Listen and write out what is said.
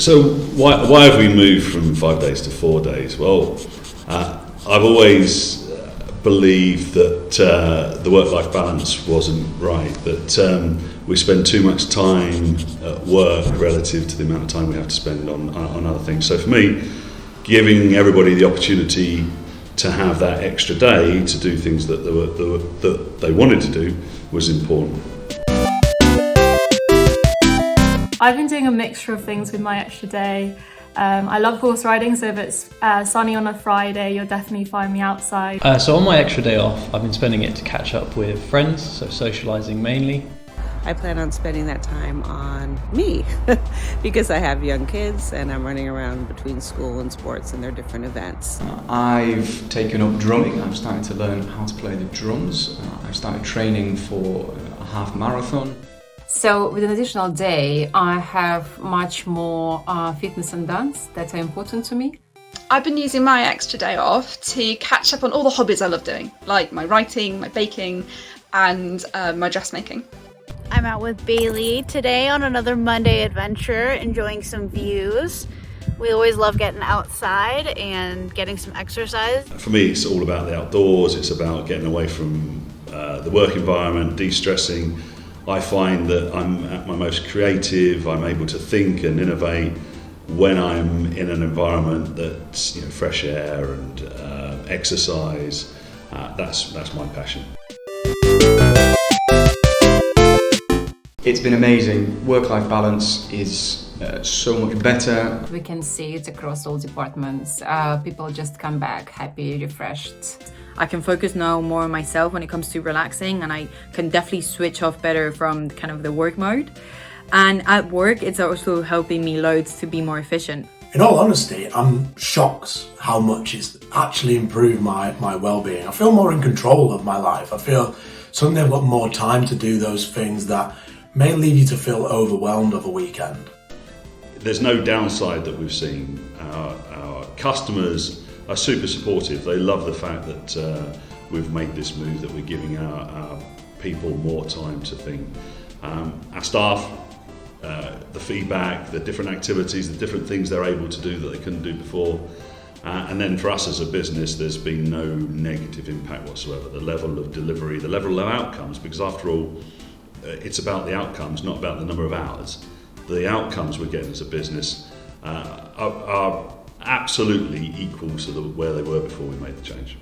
So why have we moved from 5 days to 4 days? Well, I've always believed that the work-life balance wasn't right, that we spend too much time at work relative to the amount of time we have to spend on other things. So for me, giving everybody the opportunity to have that extra day to do things that they wanted to do was important. I've been doing a mixture of things with my extra day. I love horse riding, so if it's sunny on a Friday, you'll definitely find me outside. So on my extra day off, I've been spending it to catch up with friends, so socialising mainly. I plan on spending that time on me because I have young kids and I'm running around between school and sports and their different events. I've taken up drumming. I've started to learn how to play the drums. I've started training for a half marathon. So with an additional day, I have much more fitness and dance that are important to me. I've been using my extra day off to catch up on all the hobbies I love doing, like my writing, my baking, and my dressmaking. I'm out with Bailey today on another Monday adventure, enjoying some views. We always love getting outside and getting some exercise. For me, it's all about the outdoors. It's about getting away from the work environment, de-stressing. I find that I'm at my most creative. I'm able to think and innovate when I'm in an environment that's fresh air and exercise. That's my passion. It's been amazing. Work-life balance is so much better. We can see it across all departments. People just come back happy, refreshed. I can focus now more on myself when it comes to relaxing, and I can definitely switch off better from kind of the work mode. And at work, it's also helping me loads to be more efficient. In all honesty, I'm shocked how much it's actually improved my well-being. I feel more in control of my life. I feel suddenly I've got more time to do those things that may leave you to feel overwhelmed of a weekend. There's no downside that we've seen. Our customers are super supportive. They love the fact that we've made this move, that we're giving our people more time to think. Our staff, the feedback, the different activities, the different things they're able to do that they couldn't do before. And then for us as a business, there's been no negative impact whatsoever. The level of delivery, the level of outcomes, because after all, it's about the outcomes, not about the number of hours. The outcomes we're getting as a business are absolutely equal to where they were before we made the change.